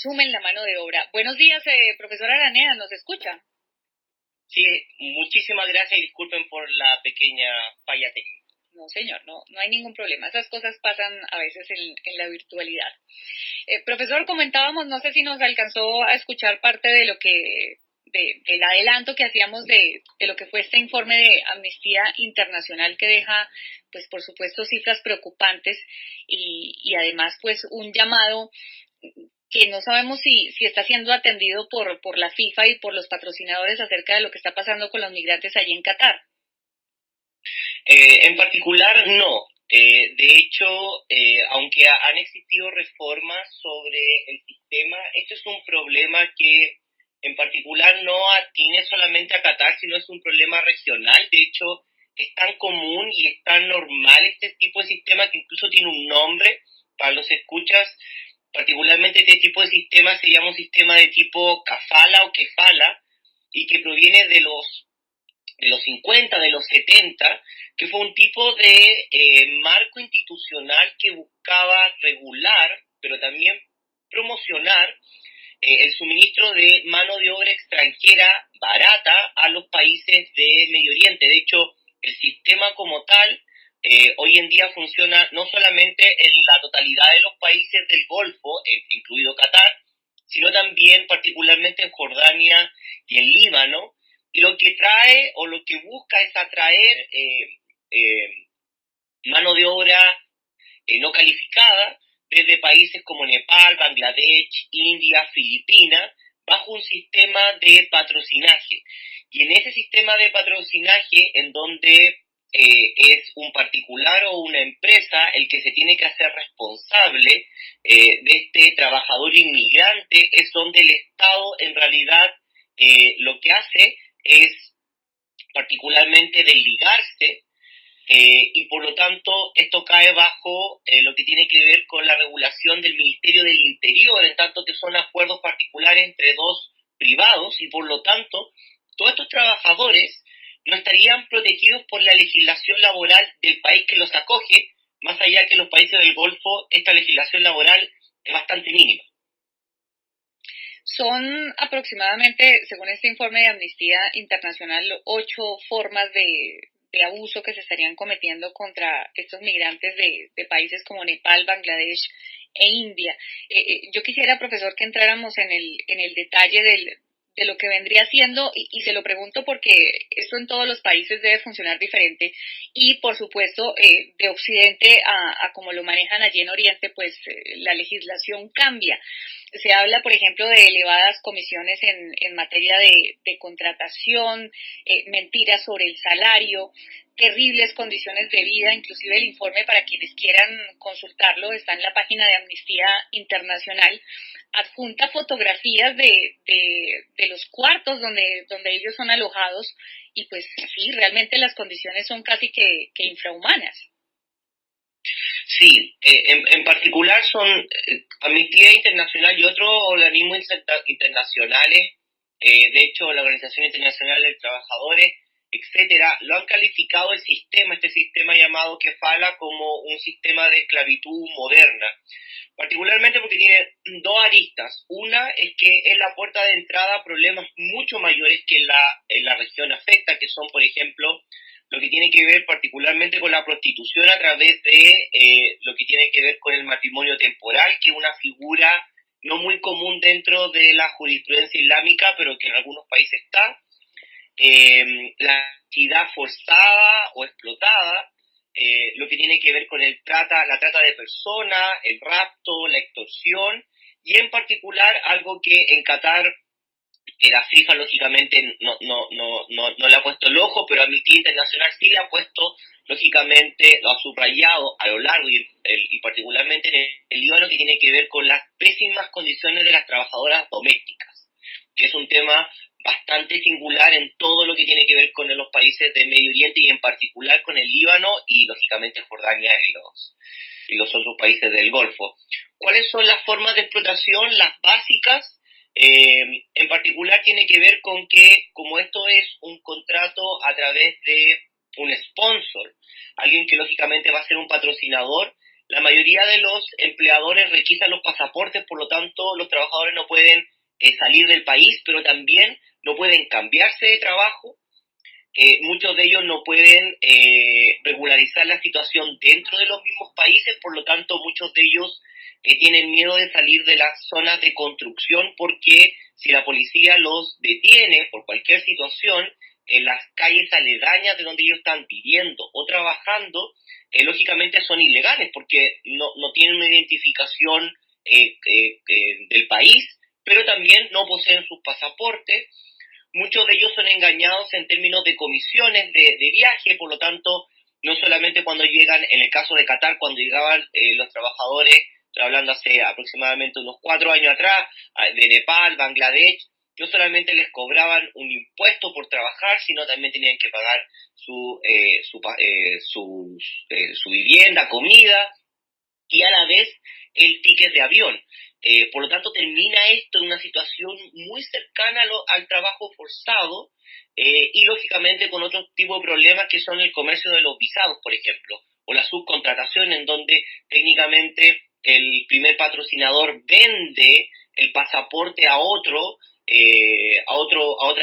consumen la mano de obra. Buenos días, profesor Araneda, ¿nos escucha? Sí, muchísimas gracias y disculpen por la pequeña falla técnica. No, señor, no hay ningún problema. Esas cosas pasan a veces en la virtualidad. Profesor, comentábamos, no sé si nos alcanzó a escuchar parte de lo que, del adelanto que hacíamos de lo que fue este informe de Amnistía Internacional que deja, pues por supuesto, cifras preocupantes y además, pues un llamado que no sabemos si está siendo atendido por la FIFA y por los patrocinadores acerca de lo que está pasando con los migrantes allí en Qatar. En particular, no. De hecho, aunque han existido reformas sobre el sistema, este es un problema que en particular no atiene solamente a Qatar, sino es un problema regional. De hecho, es tan común y es tan normal este tipo de sistema que incluso tiene un nombre para los escuchas. Particularmente este tipo de sistema se llama un sistema de tipo kafala o kefala y que proviene de los 50, de los 70, que fue un tipo de marco institucional que buscaba regular, pero también promocionar el suministro de mano de obra extranjera barata a los países de Medio Oriente. De hecho, el sistema como tal hoy en día funciona no solamente en la totalidad de los países del Golfo, incluido Qatar, sino también particularmente en Jordania y en Líbano, y lo que trae o lo que busca es atraer eh, mano de obra no calificada desde países como Nepal, Bangladesh, India, Filipinas, bajo un sistema de patrocinaje. Y en ese sistema de patrocinaje, en donde es un particular o una empresa el que se tiene que hacer responsable de este trabajador inmigrante, es donde el Estado en realidad lo que hace es particularmente desligarse y por lo tanto esto cae bajo lo que tiene que ver con la regulación del Ministerio del Interior, en tanto que son acuerdos particulares entre dos privados y por lo tanto todos estos trabajadores no estarían protegidos por la legislación laboral del país que los acoge, más allá que en los países del Golfo esta legislación laboral es bastante mínima. Son aproximadamente, según este informe de Amnistía Internacional, 8 formas de abuso que se estarían cometiendo contra estos migrantes de países como Nepal, Bangladesh e India. Yo quisiera, profesor, que entráramos en el detalle de lo que vendría siendo, y se lo pregunto porque esto en todos los países debe funcionar diferente, y por supuesto, de Occidente a como lo manejan allí en Oriente, pues la legislación cambia. Se habla, por ejemplo, de elevadas comisiones en materia de contratación, mentiras sobre el salario, terribles condiciones de vida. Inclusive el informe, para quienes quieran consultarlo, está en la página de Amnistía Internacional, adjunta fotografías de los cuartos donde ellos son alojados, y pues sí, realmente las condiciones son casi que infrahumanas. Sí, en particular son Amnistía Internacional y otros organismos internacionales, de hecho la Organización Internacional de Trabajadores, etcétera, lo han calificado este sistema llamado Kefala, como un sistema de esclavitud moderna, particularmente porque tiene dos aristas. Una es que es la puerta de entrada a problemas mucho mayores que en la región afecta, que son, por ejemplo, lo que tiene que ver particularmente con la prostitución a través de lo que tiene que ver con el matrimonio temporal, que es una figura no muy común dentro de la jurisprudencia islámica, pero que en algunos países está. La actividad forzada o explotada, lo que tiene que ver con la trata de personas, el rapto, la extorsión, y en particular algo que en Qatar la FIFA lógicamente no le ha puesto el ojo, pero Amnistía Internacional sí le ha puesto, lógicamente, lo ha subrayado a lo largo y particularmente en el Líbano, que tiene que ver con las pésimas condiciones de las trabajadoras domésticas, que es un tema bastante singular en todo lo que tiene que ver con los países de Medio Oriente y en particular con el Líbano y lógicamente Jordania y los otros países del Golfo. ¿Cuáles son las formas de explotación? Las básicas. En particular tiene que ver con que, como esto es un contrato a través de un sponsor, alguien que lógicamente va a ser un patrocinador, la mayoría de los empleadores requisan los pasaportes, por lo tanto los trabajadores no pueden salir del país, pero también no pueden cambiarse de trabajo. Muchos de ellos no pueden regularizar la situación dentro de los mismos países, por lo tanto muchos de ellos tienen miedo de salir de las zonas de construcción porque si la policía los detiene por cualquier situación en las calles aledañas de donde ellos están viviendo o trabajando, lógicamente son ilegales porque no tienen una identificación del país, pero también no poseen sus pasaportes. Muchos de ellos son engañados en términos de comisiones de viaje, por lo tanto, no solamente cuando llegan, en el caso de Qatar, cuando llegaban los trabajadores, estoy hablando hace aproximadamente unos 4 años atrás, de Nepal, Bangladesh, no solamente les cobraban un impuesto por trabajar, sino también tenían que pagar su vivienda, comida, y a la vez el ticket de avión. Por lo tanto, termina esto en una situación muy cercana al trabajo forzado y, lógicamente, con otro tipo de problemas que son el comercio de los visados, por ejemplo, o la subcontratación, en donde técnicamente el primer patrocinador vende el pasaporte a otra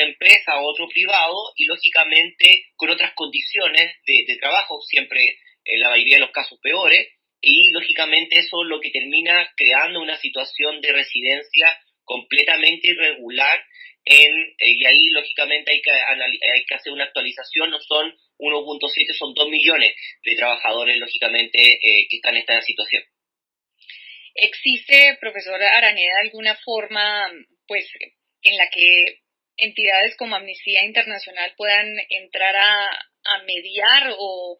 empresa, a otro privado, y, lógicamente, con otras condiciones de trabajo, siempre en la mayoría de los casos peores, y lógicamente eso es lo que termina creando una situación de residencia completamente irregular y ahí lógicamente hay que hacer una actualización, no son 1.7, son 2 millones de trabajadores lógicamente que están en esta situación. ¿Existe, profesor Araneda, alguna forma pues en la que entidades como Amnistía Internacional puedan entrar a mediar o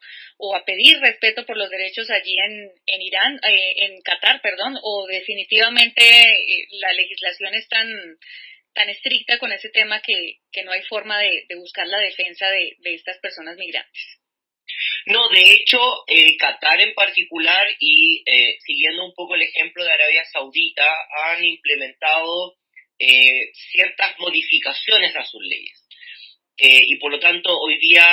a pedir respeto por los derechos allí en Irán, en Qatar, perdón, o definitivamente la legislación es tan estricta con ese tema que no hay forma de buscar la defensa de estas personas migrantes? No, de hecho, Qatar en particular y siguiendo un poco el ejemplo de Arabia Saudita, han implementado ciertas modificaciones a sus leyes. Y por lo tanto, hoy día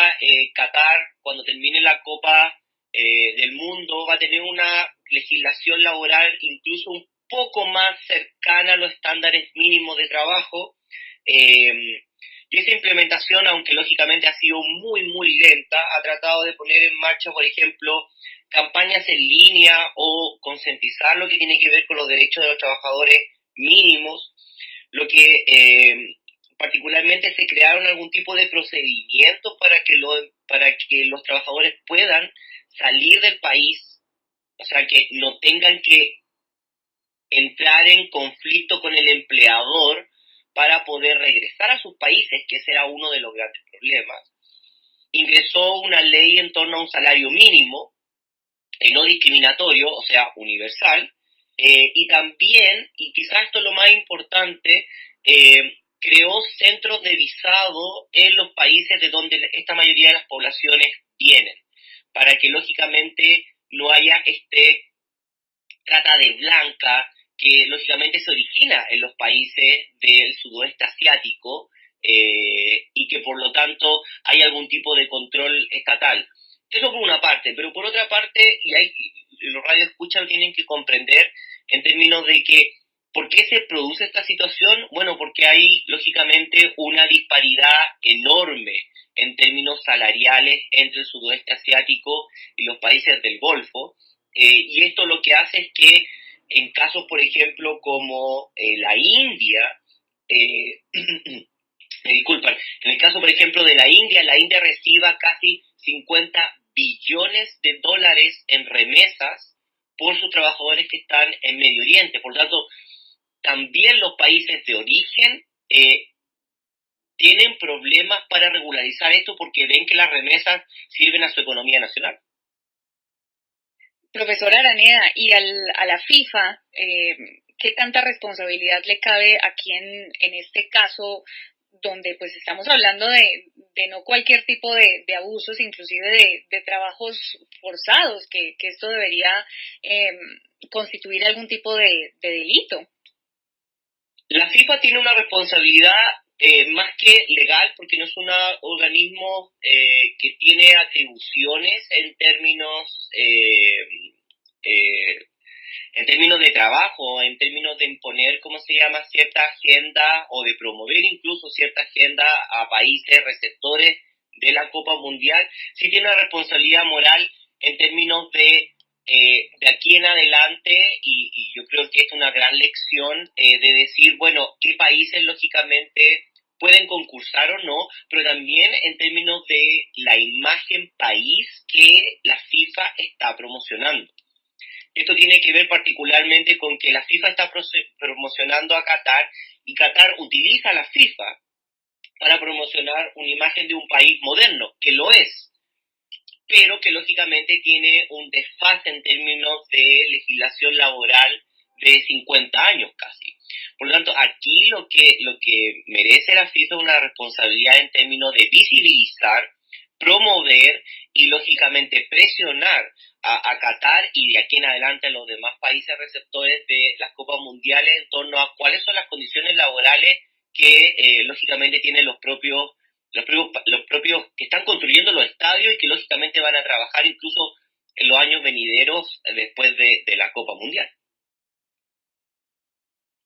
Qatar, cuando termine la Copa del Mundo, va a tener una legislación laboral incluso un poco más cercana a los estándares mínimos de trabajo. Y esa implementación, aunque lógicamente ha sido muy, muy lenta, ha tratado de poner en marcha, por ejemplo, campañas en línea o concientizar lo que tiene que ver con los derechos de los trabajadores mínimos, lo que particularmente se crearon algún tipo de procedimientos para que los trabajadores puedan salir del país, o sea, que no tengan que entrar en conflicto con el empleador para poder regresar a sus países, que ese era uno de los grandes problemas. Ingresó una ley en torno a un salario mínimo, no discriminatorio, o sea, universal, y también, y quizás esto es lo más importante, creó centros de visado en los países de donde esta mayoría de las poblaciones vienen, para que lógicamente no haya trata de blanca, que lógicamente se origina en los países del sudoeste asiático y que por lo tanto hay algún tipo de control estatal. Eso por una parte, pero por otra parte, los radioescuchas lo tienen que comprender en términos de que, ¿por qué se produce esta situación? Bueno, porque hay lógicamente una disparidad enorme en términos salariales entre el sudoeste asiático y los países del Golfo, y esto lo que hace es que en casos, por ejemplo, como la India, me disculpan, en el caso, por ejemplo, de la India reciba casi 50 billones de dólares en remesas por sus trabajadores que están en Medio Oriente. Por lo tanto, también los países de origen tienen problemas para regularizar esto porque ven que las remesas sirven a su economía nacional. Profesor Araneda, y a la FIFA, ¿qué tanta responsabilidad le cabe aquí en este caso, donde pues estamos hablando de no cualquier tipo de abusos, inclusive de trabajos forzados, que esto debería constituir algún tipo de delito? La FIFA tiene una responsabilidad más que legal, porque no es un organismo que tiene atribuciones en términos en términos de trabajo, en términos de imponer, ¿cómo se llama?, cierta agenda o de promover incluso cierta agenda a países receptores de la Copa Mundial, sí tiene una responsabilidad moral en términos de aquí en adelante, y yo creo que es una gran lección de decir, bueno, qué países lógicamente pueden concursar o no, pero también en términos de la imagen país que la FIFA está promocionando. Esto tiene que ver particularmente con que la FIFA está promocionando a Qatar y Qatar utiliza a la FIFA para promocionar una imagen de un país moderno, que lo es, pero que lógicamente tiene un desfase en términos de legislación laboral de 50 años casi. Por lo tanto, aquí lo que merece la FIFA es una responsabilidad en términos de visibilizar, promover y lógicamente presionar a Qatar y de aquí en adelante a los demás países receptores de las Copas Mundiales en torno a cuáles son las condiciones laborales que lógicamente tienen los propios que están construyendo los estadios y que lógicamente van a trabajar incluso en los años venideros después de la Copa Mundial.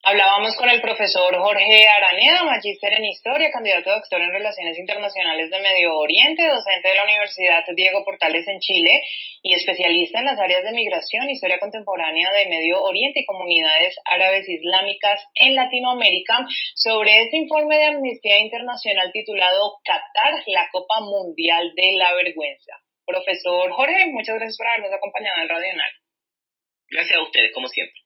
Hablábamos con el profesor Jorge Araneda, magíster en Historia, candidato a doctor en Relaciones Internacionales de Medio Oriente, docente de la Universidad Diego Portales en Chile y especialista en las áreas de migración, historia contemporánea de Medio Oriente y comunidades árabes islámicas en Latinoamérica, sobre este informe de Amnistía Internacional titulado Qatar, la Copa Mundial de la Vergüenza. Profesor Jorge, muchas gracias por habernos acompañado en Radio UNAL. Gracias a ustedes, como siempre.